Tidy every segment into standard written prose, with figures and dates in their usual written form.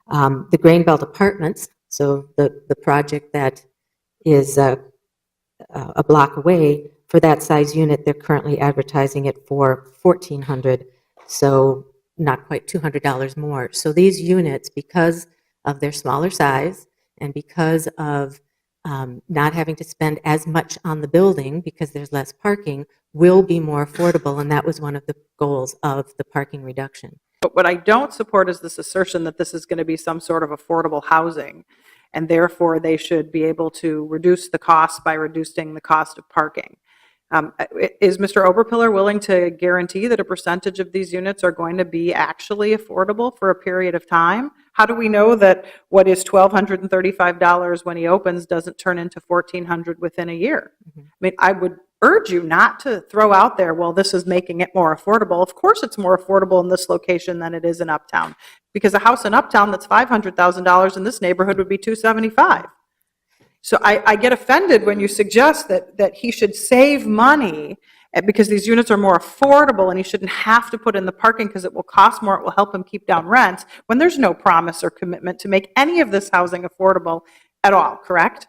The Grainbelt Apartments, so the project that is a block away, for that size unit, they're currently advertising it for $1,400, so not quite $200 more. So these units, because of their smaller size and because of not having to spend as much on the building because there's less parking, will be more affordable, and that was one of the goals of the parking reduction. But what I don't support is this assertion that this is going to be some sort of affordable housing, and therefore they should be able to reduce the cost by reducing the cost of parking. Is Mr. Oberpiller willing to guarantee that a percentage of these units are going to be actually affordable for a period of time? How do we know that what is $1,235 when he opens doesn't turn into $1,400 within a year? I mean, I would urge you not to throw out there, well, this is making it more affordable. Of course it's more affordable in this location than it is in Uptown, because a house in Uptown that's $500,000 in this neighborhood would be $275,000. So I get offended when you suggest that he should save money because these units are more affordable and he shouldn't have to put in the parking because it will cost more, it will help him keep down rents, when there's no promise or commitment to make any of this housing affordable at all, correct?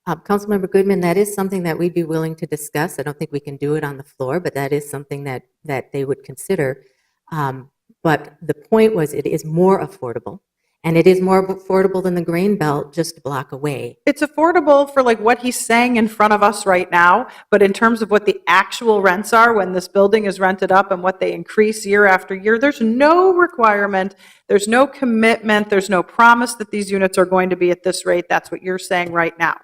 Councilmember Goodman, that is something that we'd be willing to discuss. I don't think we can do it on the floor, but that is something that they would consider. But the point was, it is more affordable. And it is more affordable than the Grainbelt just a block away. It's affordable for like what he's saying in front of us right now, but in terms of what the actual rents are when this building is rented up and what they increase year after year, there's no requirement, there's no commitment, there's no promise that these units are going to be at this rate. That's what you're saying right now.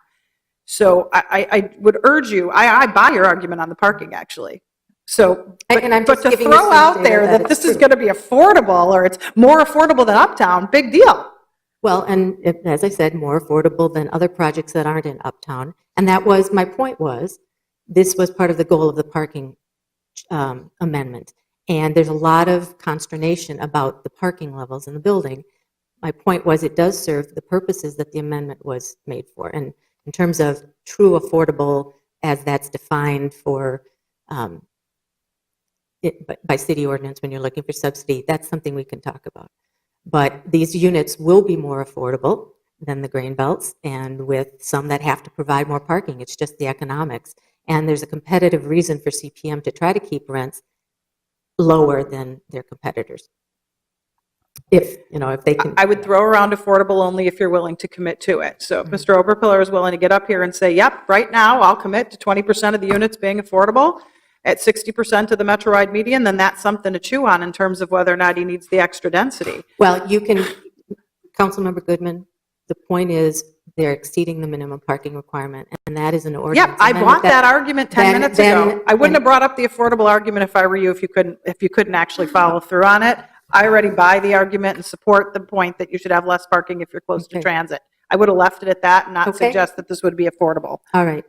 So I would urge you, I buy your argument on the parking actually. So, but to throw out there that this is going to be affordable or it's more affordable than Uptown, big deal. Well, and as I said, more affordable than other projects that aren't in Uptown. And that was, my point was, this was part of the goal of the parking amendment. And there's a lot of consternation about the parking levels in the building. My point was, it does serve the purposes that the amendment was made for. And in terms of true affordable, as that's defined for by city ordinance when you're looking for subsidy, that's something we can talk about. But these units will be more affordable than the Grainbelts, and with some that have to provide more parking. It's just the economics. And there's a competitive reason for CPM to try to keep rents lower than their competitors. If they can. I would throw around affordable only if you're willing to commit to it. So if Mr. Oberpiller is willing to get up here and say, yep, right now I'll commit to 20% of the units being affordable at 60% of the Metro-wide median, then that's something to chew on in terms of whether or not he needs the extra density. Well, you can, Councilmember Goodman, the point is they're exceeding the minimum parking requirement, and that is an ordinance. Yep, I bought that argument 10 minutes ago. I wouldn't have brought up the affordable argument if I were you, if you couldn't actually follow through on it. I already buy the argument and support the point that you should have less parking if you're close to transit. I would have left it at that and not suggest that this would be affordable. All right.